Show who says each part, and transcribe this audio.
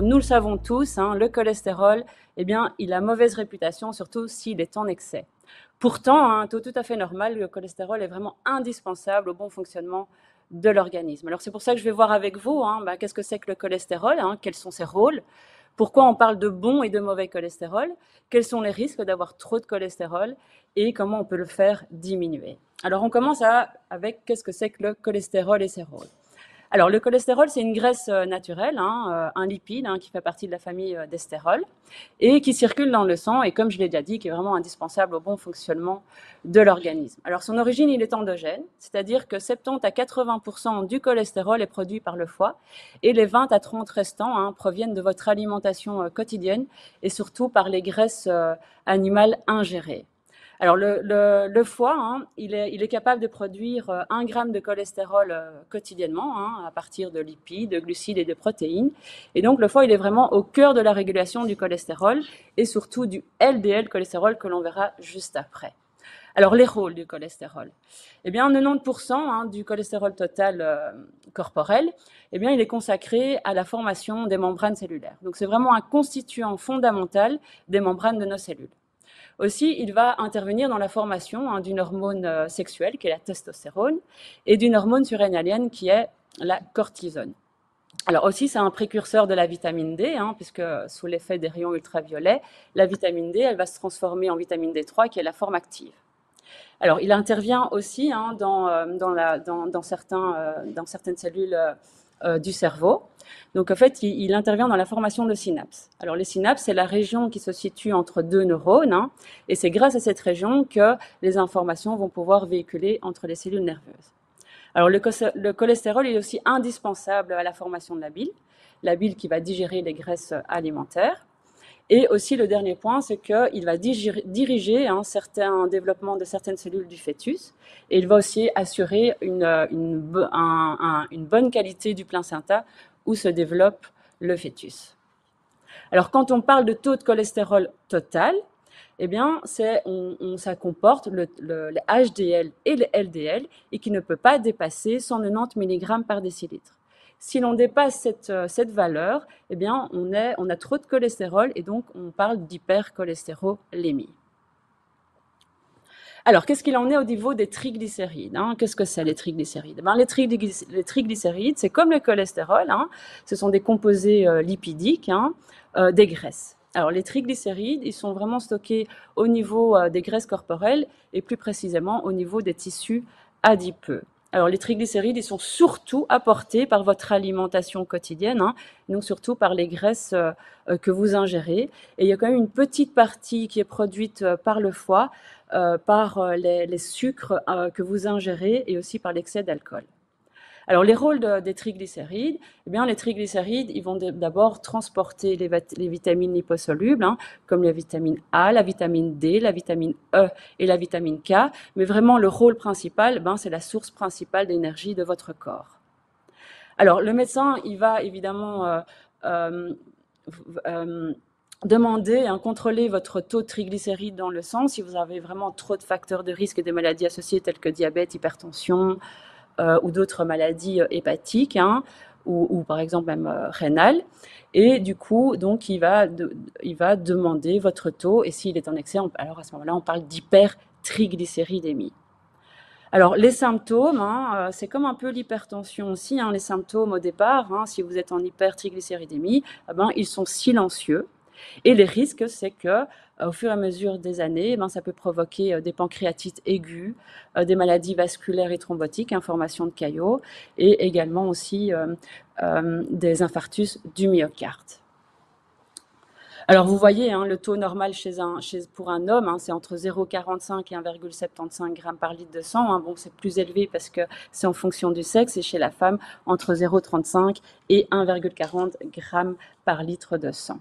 Speaker 1: nous le savons tous, hein, le cholestérol, eh bien, il a mauvaise réputation, surtout s'il est en excès. Pourtant, à un taux tout à fait normal, le cholestérol est vraiment indispensable au bon fonctionnement de l'organisme. Alors c'est pour ça que je vais voir avec vous, hein, qu'est-ce que c'est que le cholestérol, hein, quels sont ses rôles, pourquoi on parle de bon et de mauvais cholestérol, quels sont les risques d'avoir trop de cholestérol et comment on peut le faire diminuer. Alors on commence avec qu'est-ce que c'est que le cholestérol et ses rôles. Alors, le cholestérol, c'est une graisse naturelle, hein, un lipide qui fait partie de la famille des stérols et qui circule dans le sang et, comme je l'ai déjà dit, qui est vraiment indispensable au bon fonctionnement de l'organisme. Alors, son origine, il est endogène, c'est-à-dire que 70 à 80% du cholestérol est produit par le foie et les 20 à 30 restants proviennent de votre alimentation quotidienne et surtout par les graisses animales ingérées. Alors, le foie, hein, il est capable de produire 1 gramme de cholestérol quotidiennement, hein, à partir de lipides, de glucides et de protéines. Et donc, le foie, il est vraiment au cœur de la régulation du cholestérol et surtout du LDL cholestérol que l'on verra juste après. Alors, les rôles du cholestérol. Eh bien, 90% du cholestérol total corporel, eh bien, il est consacré à la formation des membranes cellulaires. Donc, c'est vraiment un constituant fondamental des membranes de nos cellules. Aussi, il va intervenir dans la formation d'une hormone sexuelle, qui est la testostérone, et d'une hormone surrénalienne, qui est la cortisone. Alors aussi, c'est un précurseur de la vitamine D, puisque sous l'effet des rayons ultraviolets, la vitamine D, elle va se transformer en vitamine D3, qui est la forme active. Alors, il intervient aussi dans certaines cellules du cerveau. Donc, en fait, il intervient dans la formation de synapses. Alors, les synapses, c'est la région qui se situe entre deux neurones, et c'est grâce à cette région que les informations vont pouvoir véhiculer entre les cellules nerveuses. Alors, le cholestérol est aussi indispensable à la formation de la bile qui va digérer les graisses alimentaires. Et aussi, le dernier point, c'est qu'il va diriger un certain développement de certaines cellules du fœtus et il va aussi assurer une bonne qualité du placenta où se développe le fœtus. Alors, quand on parle de taux de cholestérol total, eh bien, ça comporte le HDL et le LDL et qui ne peut pas dépasser 190 mg par décilitre. Si l'on dépasse cette valeur, eh bien, on a trop de cholestérol et donc on parle d'hypercholestérolémie. Alors, qu'est-ce qu'il en est au niveau des triglycérides, Qu'est-ce que c'est les triglycérides Les triglycérides, c'est comme le cholestérol, ce sont des composés lipidiques des graisses. Alors, les triglycérides, ils sont vraiment stockés au niveau des graisses corporelles et plus précisément au niveau des tissus adipeux. Alors, les triglycérides, ils sont surtout apportés par votre alimentation quotidienne, donc surtout par les graisses que vous ingérez. Et il y a quand même une petite partie qui est produite par le foie, par les sucres que vous ingérez et aussi par l'excès d'alcool. Alors, les rôles des triglycérides, eh bien, les triglycérides, ils vont d'abord transporter les vitamines liposolubles, comme la vitamine A, la vitamine D, la vitamine E et la vitamine K. Mais vraiment, le rôle principal, c'est la source principale d'énergie de votre corps. Alors, le médecin, il va évidemment demander, contrôler votre taux de triglycérides dans le sang si vous avez vraiment trop de facteurs de risque et de maladies associées telles que diabète, hypertension, ou d'autres maladies hépatiques, ou par exemple même rénales. Et du coup, donc, il va demander votre taux, et s'il est en excès, alors à ce moment-là, on parle d'hypertriglycéridémie. Alors, les symptômes, c'est comme un peu l'hypertension aussi. Les symptômes au départ, si vous êtes en hypertriglycéridémie, ils sont silencieux. Et les risques, c'est que au fur et à mesure des années, ça peut provoquer des pancréatites aiguës, des maladies vasculaires et thrombotiques, formation de caillots, et également aussi des infarctus du myocarde. Alors vous voyez, le taux normal pour un homme, c'est entre 0,45 et 1,75 g par litre de sang. Bon, c'est plus élevé parce que c'est en fonction du sexe, et chez la femme, entre 0,35 et 1,40 g par litre de sang.